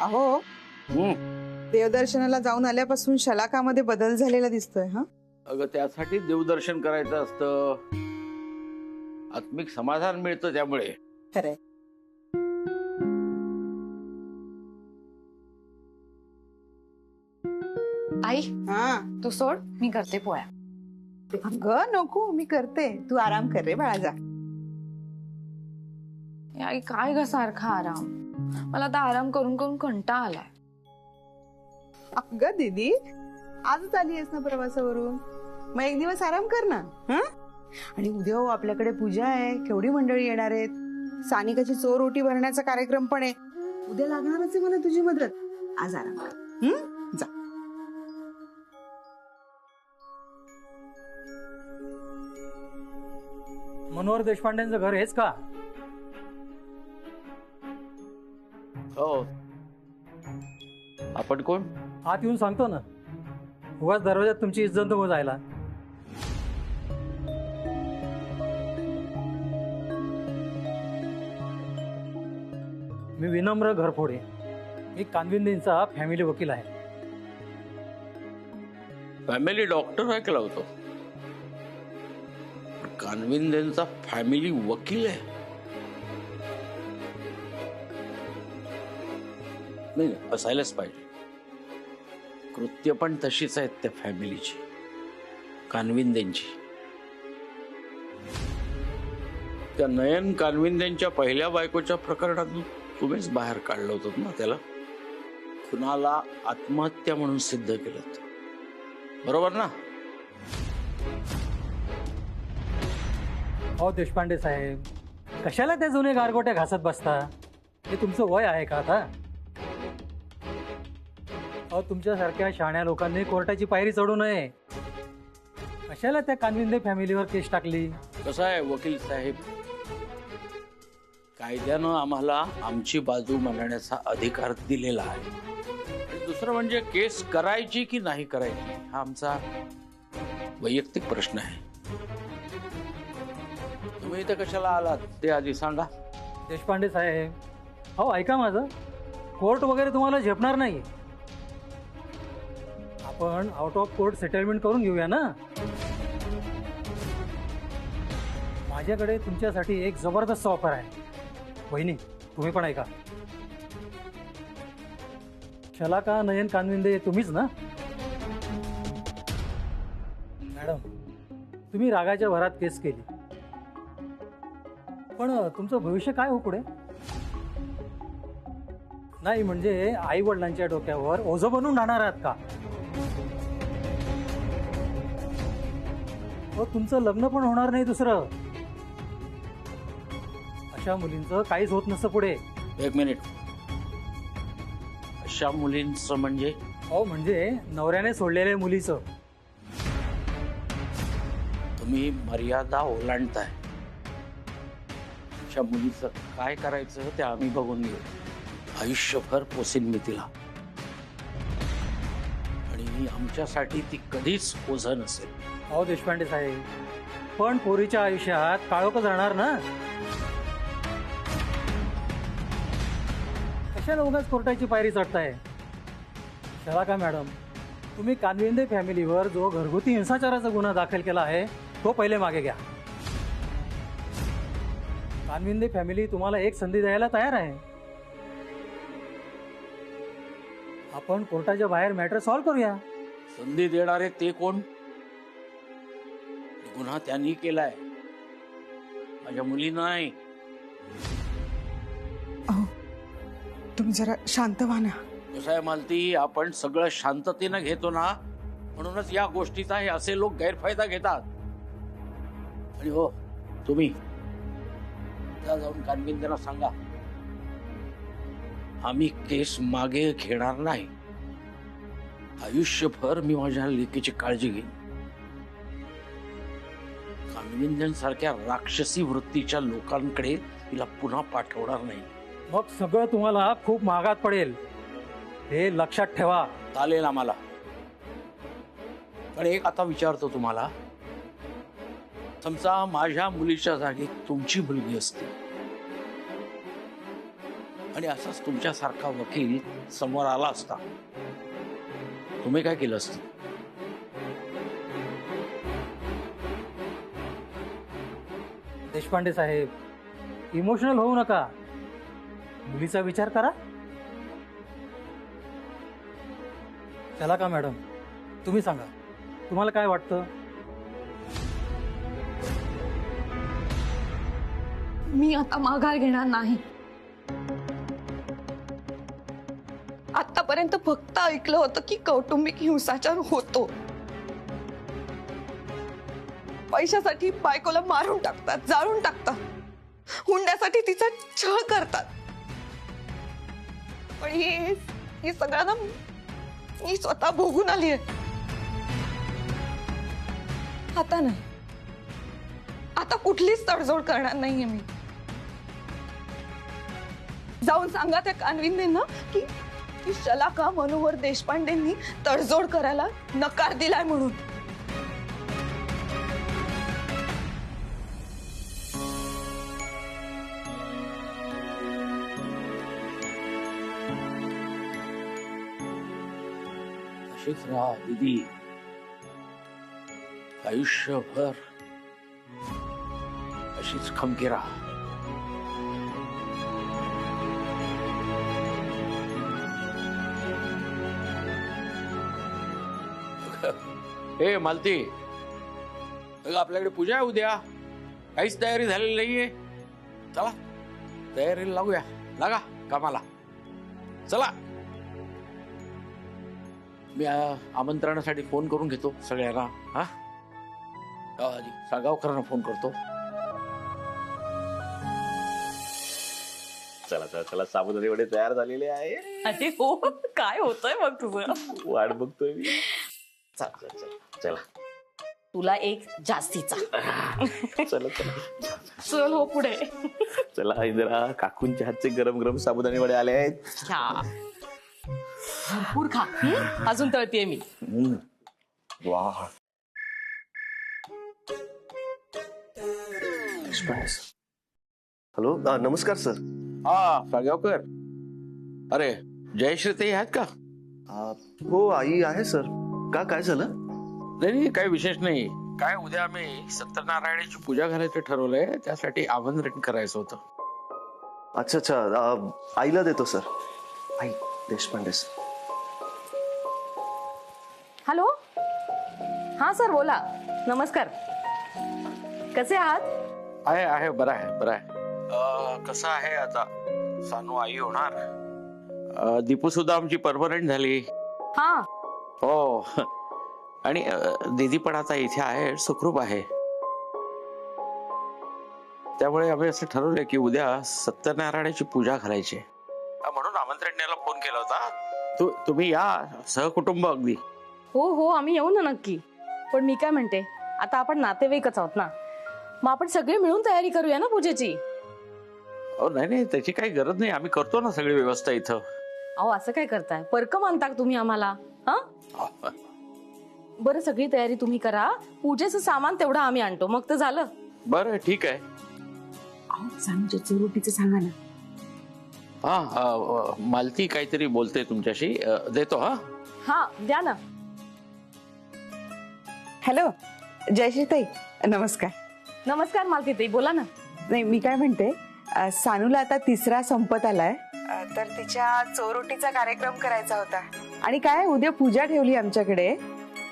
अहो देवदर्शनाला जाऊन आल्यापासून शलाकामध्ये बदल झालेला दिसतोय. हा अगं त्यासाठी देवदर्शन करायचं असतं, आत्मिक समाधान मिळतं त्यामुळे. खरंय. आई हा तू सोड, मी करते पोळ्या. अगं नको, मी करते, तू आराम कर रे बाळा, जा. आई काय ग सारखा आराम, मला आता आराम करून करून कंटाळा आलाय. अगं दीदी, आजच आली आहेस ना प्रवासावरून, मग एक दिवस आराम कर ना. हा आणि उद्या हो आपल्याकडे पूजा आहे, केवढी मंडळी येणार आहेत, सानिकाची चोर ओटी भरण्याचा कार्यक्रम पण आहे. उद्या लागणारच आहे मला तुझी मदत. आज आराम कर. जा. मनोहर देशपांडेंचं घर हेच का? हो. आपण कोण? आत येऊन सांगतो ना, उगाच दरवाजात तुमची इज्जत नको जायला. मी विनम्र घरफोडे, मी कानविंदेंचा फॅमिली वकील आहे. फॅमिली डॉक्टर ऐकला होतो, कानविंदेंचा फॅमिली वकील आहे. नाही असायलाच पाहिजे. कृत्य पण तशीच आहेत त्या फॅमिलीची, कानविंदेंची. त्या नयन कानविंदेंच्या पहिल्या बायकोच्या प्रकरणातून तुम्हीच बाहेर काढलं होतं ना त्याला. खुनाला आत्महत्या म्हणून सिद्ध केलं, बरोबर ना? अहो देशपांडे साहेब, कशाला त्या जुने गारगोट्या घासत बसता? हे तुमचं वय आहे का आता? अहो तुमच्यासारख्या शहाण्या लोकांनी कोर्टाची पायरी चढू नये. कशाला त्या कानविंदे फॅमिलीवर केस टाकली? कसं आहे वकील साहेब, कायद्यानं आम्हाला आमची बाजू मांडण्याचा अधिकार दिलेला आहे. आणि दुसरं म्हणजे केस करायची की नाही करायची हा आमचा वैयक्तिक प्रश्न आहे. तुम्ही इथे कशाला आलात ते आधी सांगा. देशपांडे साहेब, अहो ऐका माझं, कोर्ट वगैरे तुम्हाला झेपणार नाही. आपण आउट ऑफ कोर्ट सेटलमेंट करून घेऊया ना. माझ्याकडे तुमच्यासाठी एक जबरदस्त ऑफर आहे. वहिनी तुम्ही पण ऐका. शलाका नयन कानविंदे तुम्हीच ना? मॅडम, तुम्ही रागाच्या भरात केस केली, पण तुमचं भविष्य काय हो पुढे? नाही म्हणजे आई वडिलांच्या डोक्यावर ओझं बनून राहणार आहात का? तुमचं लग्न पण होणार नाही दुसरं. अशा मुलींचं काहीच होत नसतं पुढे. एक मिनिट, अशा मुलींचं म्हणजे? हो म्हणजे नवऱ्याने सोडलेल्या मुलीचं. तुम्ही मर्यादा ओलांडताय. अशा मुलीचं काय करायचं ते आम्ही बघून घेऊ. आयुष्यभर पोसीन मी तिला, आणि आमच्यासाठी ती कधीच ओझं नसेल. अहो देशपांडे साहेब, पण पोरीच्या आयुष्यात काळोखच राहणार ना. कशाला उगाच कोर्टाची पायरी चढताय? शलाका मॅडम, तुम्ही कानविंदे फॅमिलीवर जो घरगुती हिंसाचाराचा गुन्हा दाखल केला आहे तो पहिले मागे घ्या. कानविंदे फॅमिली तुम्हाला एक संधी द्यायला तयार आहे. आपण कोर्टाच्या बाहेर मॅटर सॉल्व्ह करूया. संधी देणारे ते कोण? गुन्हा त्यांनी केलाय, माझ्या मुली नाही. तुम्ही जरा शांत व्हा ना. कसं आहे मालती, आपण सगळं शांततेनं घेतो ना, म्हणूनच या गोष्टीचा हे असे लोक गैरफायदा घेतात. आणि हो, तुम्ही जाऊन कानविंदेंना सांगा, आम्ही केस मागे घेणार नाही. आयुष्यभर मी माझ्या लेकीची काळजी घेईन. कानविंदेंसारख्या राक्षसी वृत्तीच्या लोकांकडे तिला पुन्हा पाठवणार नाही. मग सगळं तुम्हाला खूप महागात पडेल, हे लक्षात ठेवा. चालेल आम्हाला, पण एक आता विचारतो तुम्हाला, समजा माझ्या मुलीच्या जागी तुमची मुलगी असते, आणि असाच तुमच्यासारखा वकील समोर आला असता, तुम्ही काय केलं असतं? देशपांडे साहेब, इमोशनल होऊ नका. मुलीचा विचार करा. चला का मॅडम, तुम्ही सांगा, तुम्हाला काय वाटतं? मी आता माघार घेणार नाही. आतापर्यंत फक्त ऐकलं होतं की कौटुंबिक हिंसाचार होतो. पैशासाठी बायकोला मारून टाकतात, जाळून टाकतात, हुंड्यासाठी तिचा छळ करतात. पण हे सगळं ना मी स्वतः भोगून आली आहे. आता नाही, आता कुठलीच तडजोड करणार नाहीये मी. जाऊन सांगा त्या कानविंदेंना की शलाका मनोहर देशपांडेंनी तडजोड करायला नकार दिलाय म्हणून. अशीच राहा दीदी, आयुष्यभर अशीच खमकी राहा. हे मालती, अगं आपल्याकडे पूजा आहे उद्या, काहीच तयारी झालेली नाहीये. चला तयारीला लागूया, लागा कामाला. चला, मी आमंत्रणासाठी फोन करून घेतो सगळ्यांना. हा सागावकरांना फोन करतो. चला चला चला, साबुदाणे वडे तयार झालेले आहे. अरे हो, काय होतंय मग तुझं? वाट बघतोय मी. चला चला चला चला, तुला एक जास्तीचा. चला चला चल हो पुढे. चला, इंदिरा काकूंच्या हातचे गरम गरम साबुदाणे वडे आले आहेत. घ्या, भरपूर खा. अजून तळतीये मी. वाह. हॅलो, नमस्कार सर. हा सागावकर, अरे जयश्री ते आहेत का? हो, आई आहे सर. का, काय झालं? नाही, काही विशेष नाही. काय उद्या आम्ही सत्यनारायणाची पूजा घालायचं ठरवलंय, त्यासाठी आमंत्रण करायचं होतं. अच्छा अच्छा, आईला देतो सर. आई देशपांडे सर. हॅलो, हा सर बोला. नमस्कार, कसे आहात? आहे बरं आहे बरं आहे. कसं आहे आता, सानू आई होणार, दीपू सुद्धा आमची परमनंट झाली. हा हो, आणि दीदी पण आता इथे आहे, सुखरूप आहे. त्यामुळे आम्ही असं ठरवलंय की उद्या सत्यनारायणाची पूजा घालायची, म्हणून आमंत्रण द्यायला फोन केला होता. तुम्ही या सहकुटुंब अगदी. हो हो, आम्ही येऊ ना नक्की. पण मी काय म्हणते, आता आपण नातेवाईकच आहोत ना, मग आपण सगळे मिळून तयारी करूया ना पूजेची. नाही, त्याची काही गरज नाही, आम्ही करतो ना सगळी व्यवस्था इथं. अहो असं काय करताय, परक मानता तुम्ही आम्हाला? हा बरं, सगळी तयारी तुम्ही करा, पूजेचं सामान तेवढं आम्ही आणतो, मग तर झालं. बरं ठीक आहे. सानूच्या चोरोटीचं सांगा ना. हा, मालती काहीतरी बोलते तुमच्याशी, देतो. हा द्या ना. हॅलो जयश्रीताई, नमस्कार. नमस्कार मालतीताई, बोला ना. नाही, मी काय म्हणते, सानूला आता 3रा संपत आलाय, तर तिच्या चोरोटीचा कार्यक्रम करायचा होता. आणि काय उद्या पूजा ठेवली आमच्याकडे,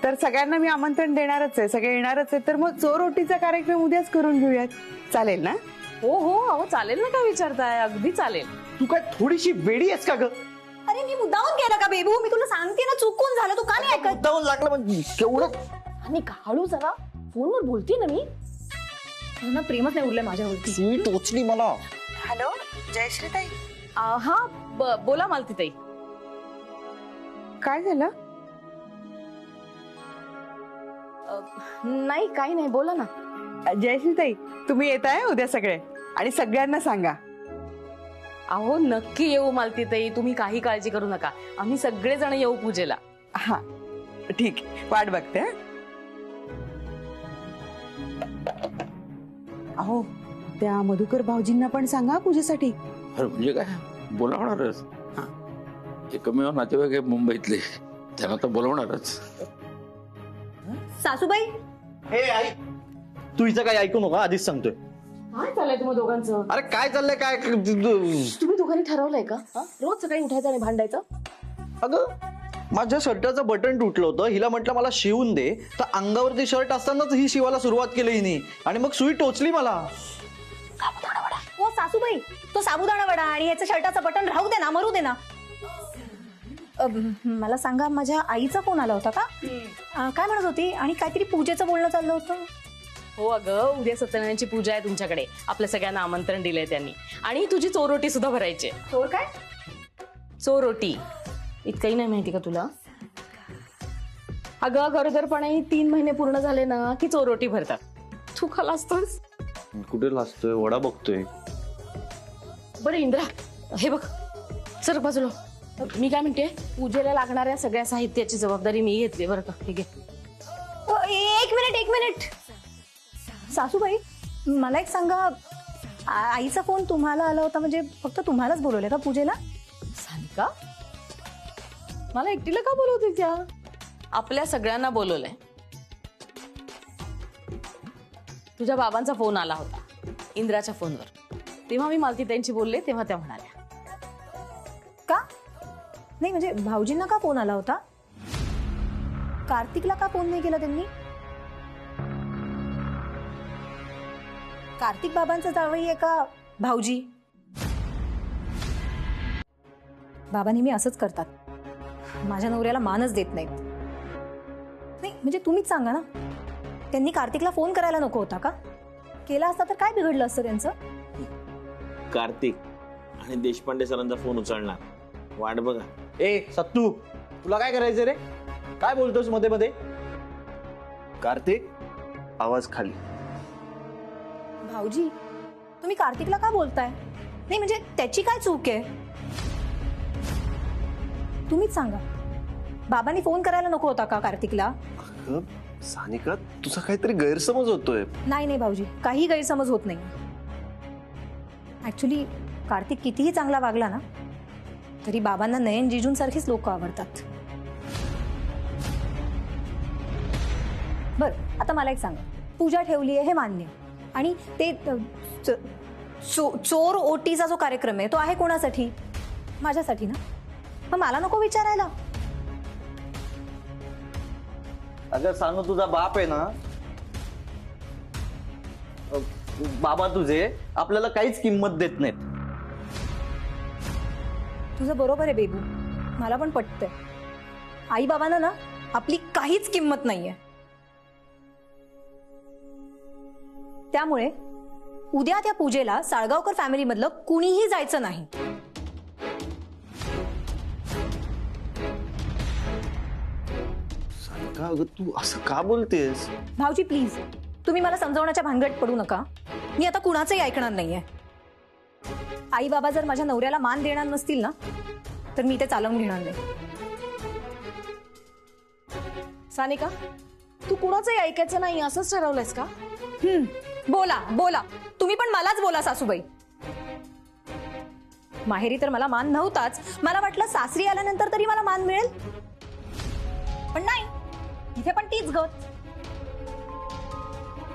तर सगळ्यांना मी आमंत्रण देणारच आहे, सगळे येणारच आहे. तर मग चोरोटीचा कार्यक्रम उद्याच करून घेऊयात, चालेल ना? हो हो, अहो चालेल ना, काय विचारताय, अगदी चालेल. तू काय थोडीशी वेडी आहेस का ग? अरे मी मुद्दामून केलं का बेबू? मी तुला सांगते ना, चुकून झालं, तू का नाही ऐकत? मुद्दामून लागलं म्हणजे केवढं? आणि हळू जरा, फोनवर बोलते ना मी. ना प्रेमच नाही उरलंय माझ्यावरती. ती टोचली मला. हॅलो जयश्रीताई. हा बोला मालतीताई. काय झालं? नाही काही नाही, बोला ना. जयश्रीताई, तुम्ही येताय उद्या सगळे, आणि सगळ्यांना सांगा. अहो नक्की येऊ मालतीताई, तुम्ही काही काळजी करू नका, आम्ही सगळेजण येऊ पूजेला. हा ठीक, वाट बघते. अहो त्या मधुकर भाऊजींना पण सांगा पूजेसाठी. अरे म्हणजे काय, बोलावणारच. एकमेव नातेवाईक आहे मुंबईतले, त्यांना तर बोलवणारच. सासूबाई हे आई, तू हिचं काही ऐकू नका, आधीच सांगतोय. काय चाललंय तुम्ही दोघांचं? अरे काय चाललंय काय? तुम्ही दोघांनी ठरवलंय का रोज सकाळी उठायचं आणि भांडायचं? अगं माझ्या शर्टाचं बटन तुटलं होतं, हिला म्हटलं मला शिवून दे, तर अंगावरती शर्ट असतानाच ही शिवायला सुरुवात केली हिने, आणि मग सुई टोचली मला. हो सासूबाई, तो साबुदाणा वडा आणि याचं शर्टाचं बटन राहू दे ना, मरू दे ना. मला सांगा, माझ्या आईचा फोन आला होता का? काय म्हणत होती? आणि काहीतरी पूजेचं बोलणं चाललं होतं. हो अगं, उद्या सत्यनारायणची पूजा आहे तुमच्याकडे, आपल्या सगळ्यांना आमंत्रण दिलंय त्यांनी, आणि तुझी चोरोटी सुद्धा भरायची. चोर काय? चोरोटी इतकंही नाही माहिती का तुला? अगं गरोदरपणे 3 महिने पूर्ण झाले ना की चोरोटी भरतात. तू का लाजतोस? कुठे लाजतोय? वडा बघतोय. बरं इंद्रा, हे बघ सर बाजूला. मी काय म्हणते, पूजेला लागणाऱ्या सगळ्या साहित्याची जबाबदारी मी घेतली बरं का. ठीक आहे. एक मिनिट सासूबाई, मला एक सांगा, आईचा फोन तुम्हाला आला होता म्हणजे फक्त तुम्हालाच बोलवलंय का पूजेला? सानिका, मला एकटीला का बोलवते त्या? आपल्या सगळ्यांना बोलवलंय. तुझ्या बाबांचा फोन आला होता इंद्राच्या फोनवर, तेव्हा मी मालतीताईंशी बोलले, तेव्हा त्या म्हणाल्या. का नाही म्हणजे भाऊजींना का फोन आला होता? कार्तिकला का फोन नाही केला त्यांनी? कार्तिक बाबांचा जावई आहे का भाऊजी? बाबा नेहमी असंच करतात, माझ्या नवऱ्याला मानच देत नाहीत. नाही म्हणजे तुम्हीच सांगा ना, त्यांनी कार्तिकला फोन करायला नको होता का? केला असता तर काय बिघडलं असतं त्यांचं? कार्तिक आणि देशपांडे सरांचा फोन उचलणार, वाट बघा. ए सत्तू, तुला काय करायचं रे? काय बोलतोस मध्ये मध्ये? कार्तिक, आवाज खाली. भाऊजी, तुम्ही कार्तिकला का बोलताय? नाही म्हणजे त्याची काय चूक आहे? तुम्हीच सांगा, बाबांनी फोन करायला नको होता का कार्तिकला? अगं, सानिका, तुझा काहीतरी गैरसमज होतोय. नाही भाऊजी, काही गैरसमज होत नाही. ऍक्च्युली कार्तिक कितीही चांगला वागला ना, तरी बाबांना नयन जिजूंसारखीच लोक आवडतात. बर, आता मला एक सांगा, पूजा ठेवली आहे हे मान्य, आणि ते चोर ओटीचा जो कार्यक्रम आहे तो आहे कोणासाठी? माझ्यासाठी ना. मग मला नको विचारायला? अगं सांगू, तुझा बाप आहे ना, बाबा तुझे आपल्याला काहीच किंमत देत नाहीत. तुझं बरोबर आहे बेबू, मला पण पटतंय. आई बाबांना ना आपली काहीच किंमत नाहीये. त्यामुळे उद्या त्या पूजेला साळगावकर फॅमिली मधलं कुणीही जायचं नाही. सानिका, अगं तू असं का बोलतेस? भाऊजी प्लीज, तुम्ही मला समजवण्याच्या भानगडीत पडू नका. मी आता कुणाचंही ऐकणार नाहीये. आई बाबा जर माझ्या नवऱ्याला मान देणार नसतील ना, तर मी ते चालवून घेणार नाही. सानिका, तू कुणाचंही ऐकायचं नाही असंच ठरवलंयस का? बोला बोला, तुम्ही पण मलाच बोला सासूबाई. माहेरी तर मला मान नव्हताच, मला वाटलं सासरी आल्यानंतर तरी मला मान मिळेल, पण नाही, इथे पण तीच गत.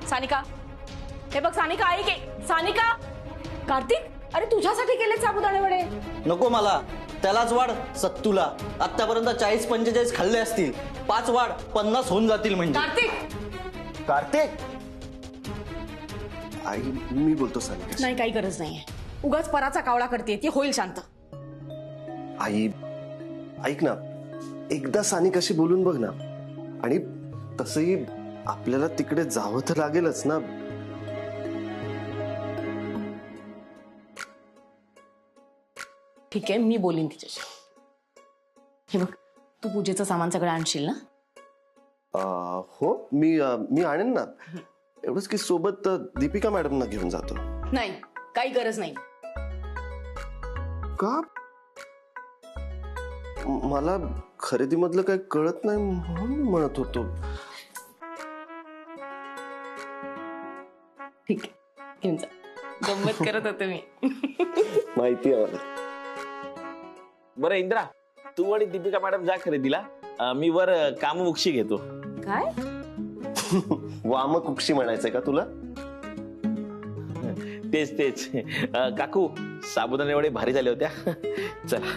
सानिका, हे बघ सानिका, ऐक. सानिका, कार्तिक, अरे तुझ्यासाठी केले साबुदाणे वडे. नको मला, त्यालाच वाढ सत्तूला. आतापर्यंत 40-45 खाल्ले असतील, 5 वाढ 50 होऊन जातील म्हणजे. कार्तिक, कार्तिक, आई मी बोलतो सानिका. नाही काही गरज नाहीये, उगाच पराचा कावळा करते, ती होईल शांत. आई ऐक ना, एकदा सानिकाशी बोलून बघ ना. आणि तसंही आपल्याला तिकडे जावं तर लागेलच ना. ठीक आहे, मी बोलीन तिच्याशी. हे बघ, तू पूजेचं सामान सगळं आणशील ना? हो, मी आणेन ना. एवढंच की सोबत दीपिका मॅडमना घेऊन जातो. नाही, काही गरज नाही. का? मला खरेदीमधलं काही कळत नाही म्हणून म्हणत होतो. ठीक आहे, घेऊन जा. गंमत करत होते मी. माहिती आहे मला. बरं इंद्रा, तू आणि दीपिका मॅडम जा खरेदीला. मी वर काममुक्षी घेतो. काय? वामक उक्षी म्हणायचंय का तुला? तेच तेच. काकू, साबुदाणे वडे भारी झाले होत्या. चला.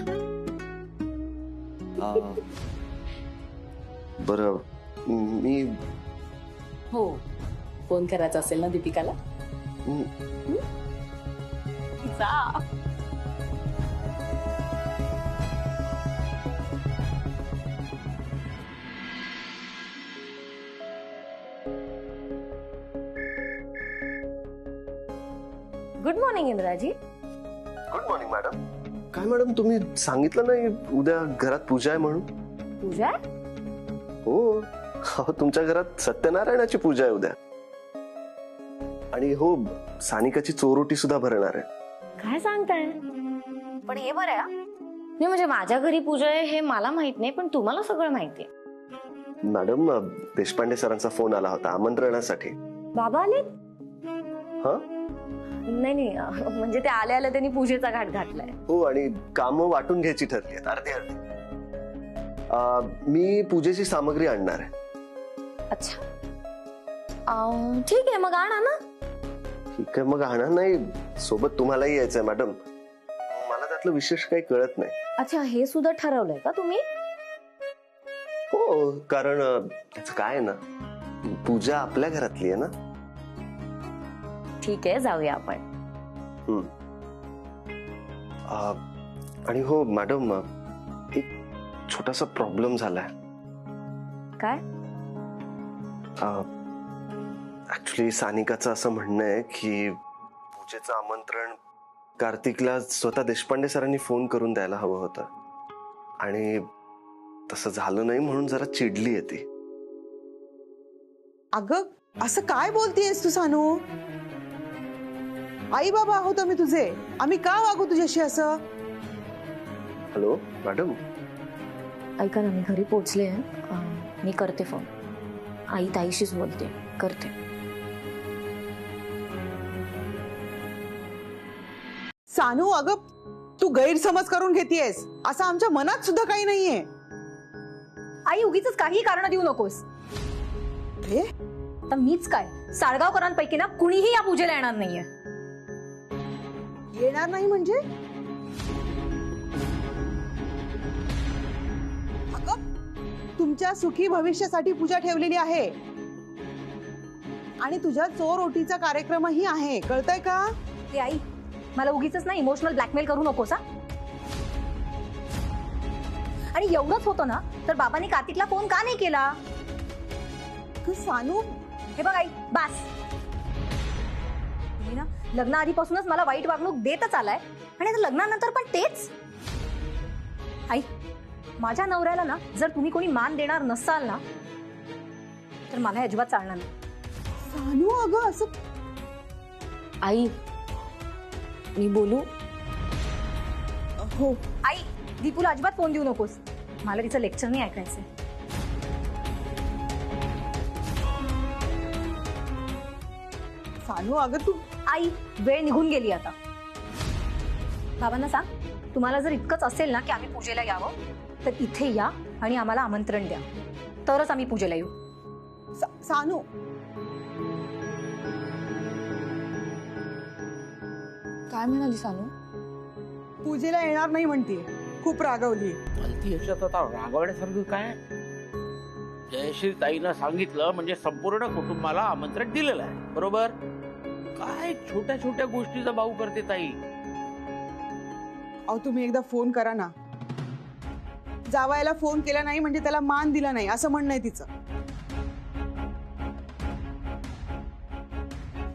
बरं, मी हो, फोन करायचा असेल ना दीपिकाला? जा. Good morning Indraji. Good morning madam. काय मॅडम, तुम्ही सांगितलं नाही उद्या घरात पूजा आहे म्हणून? पूजा? हो, अहो, तुमच्या घरात सत्यनारायणाची पूजा आहे उद्या. आणि हो, सानिकाची चोरोटी सुद्धा भरणार आहे. काय सांगताय? पण हे बरं आहे. नाही म्हणजे माझ्या घरी पूजा आहे हे मला माहित नाही, पण तुम्हाला सगळं माहिती आहे. मॅडम, देशपांडे सरांचा फोन आला होता आमंत्रणासाठी. बाबा आले? हा, नाही नाही, म्हणजे ते आले आले त्यांनी पूजेचा घाट घातलाय. हो, आणि कामं वाटून घ्यायची ठरली आहेत अर्धी अर्धी. मी पूजेची सामग्री आणणार आहे. अच्छा, ठीक आहे, मग आणा ना. ठीक आहे, मग आणा. नाही, सोबत तुम्हालाही यायचंय मॅडम. मला त्यातलं विशेष काही कळत नाही. अच्छा, हे सुद्धा ठरवलंय का तुम्ही? हो, कारण त्याचं काय आहे ना, पूजा आपल्या घरातली आहे ना. ठीक आहे, जाऊया आपण. आणि हो मॅडम, एक छोटासा प्रॉब्लेम झालाय. काय? ऍक्च्युली सानिकाचं असं म्हणणं आहे की पूजेचं आमंत्रण कार्तिकला स्वतः देशपांडे सरांनी फोन करून द्यायला हवं होतं, आणि तसं झालं नाही म्हणून जरा चिडली आहे ती. अगं, असं काय बोलतेयस तू सानू? आई बाबा आहोत आम्ही तुझे, आम्ही का वागू तुझ्याशी असं? Hello madam. ऐका ना, मी घरी पोहोचले आहे. मी करते फोन. आई ताईशीच बोलते, करते. सानू, अगं तू गैरसमज करून घेतेयस. असं आमच्या मनात सुद्धा काही नाहीये. आई, उगीच काही कारण देऊ नकोस. हे तर मीच काय, साळगावकरांपैकी ना कुणीही या पूजेला येणार नाहीये. येणार नाही म्हणजे? अगं, तुमच्या सुखी भविष्यासाठी पूजा ठेवलेली आहे, आणि तुझ्या चोर ओटीचा कार्यक्रमही आहे, कळतंय का? हे आई, मला उगीच ना इमोशनल ब्लॅकमेल करू नकोस. आणि एवढंच होतं ना, तर बाबांनी कार्तिकला फोन का नाही केला? सानू, हे बघ आई, बास. तुम्ही ना लग्नाआधीपासूनच मला वाईट वागणूक देतच आलाय, आणि आता लग्नानंतर पण तेच. आई, माझ्या नवऱ्याला ना जर तुम्ही कोणी मान देणार नसाल ना, तर मला अजिबात चालणार नाही. सानू, अगं असं. आई, मी बोलू? हो. आई, दीपूला अजिबात फोन देऊ नकोस. मला तिचं लेक्चर नाही ऐकायचंय. सानू, अगं तू. आई, वेळ निघून गेली आता. बाबांना सांग, तुम्हाला जर इतकंच असेल ना की आम्ही पूजेला यावं, तर इथे या आणि आम्हाला आमंत्रण द्या, तरच आम्ही पूजेला येऊ. सानू, काय म्हणाली सानू? पूजेला येणार नाही म्हणतीये, खूप रागवली. ती ह्याच्यात आता रागवण्यासारखं काय? जयश्री ताईनं सांगितलं म्हणजे संपूर्ण कुटुंबाला आमंत्रण दिलेलं आहे, बरोबर? काय छोट्या छोट्या गोष्टीचा भाऊ करते ताई. अहो, तुम्ही एकदा फोन करा ना. जावायला फोन केला नाही म्हणजे त्याला मान दिला नाही असं म्हणणं आहे तिचं.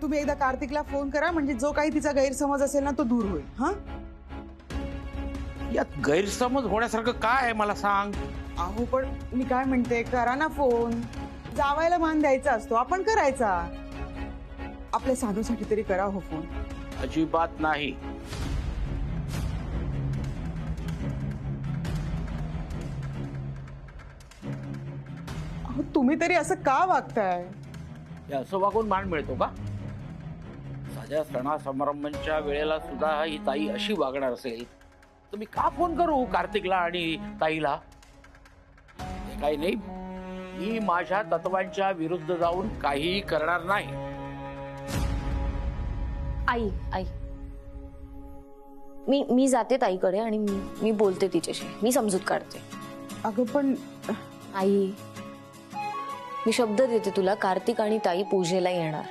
तुम्ही एकदा कार्तिकला फोन करा, म्हणजे जो काही तिचा गैरसमज असेल ना तो दूर होईल. हा, यात गैरसमज होण्यासारखं काय आहे मला सांग. अहो, पण मी काय म्हणते, करा ना फोन. जावायला मान द्यायचा असतो, आपण करायचा. आपल्या सानूसाठी तरी करा हो फोन. अजिबात नाही. अहो, तुम्ही तरी असं का वागताय? हे असं वागून मान मिळतो का? साध्या सणा समारंभांच्या वेळेला सुद्धा ही ताई अशी वागणार असेल तर मी का फोन करू कार्तिकला आणि ताईला? हे काही नाही, मी माझ्या तत्वांच्या विरुद्ध जाऊन काहीही करणार नाही. आई आई मी जाते ताईकडे आणि मी बोलते तिच्याशी, मी समजूत काढते. अगं पण आई, मी शब्द देते तुला, कार्तिक आणि ताई पूजेला येणार.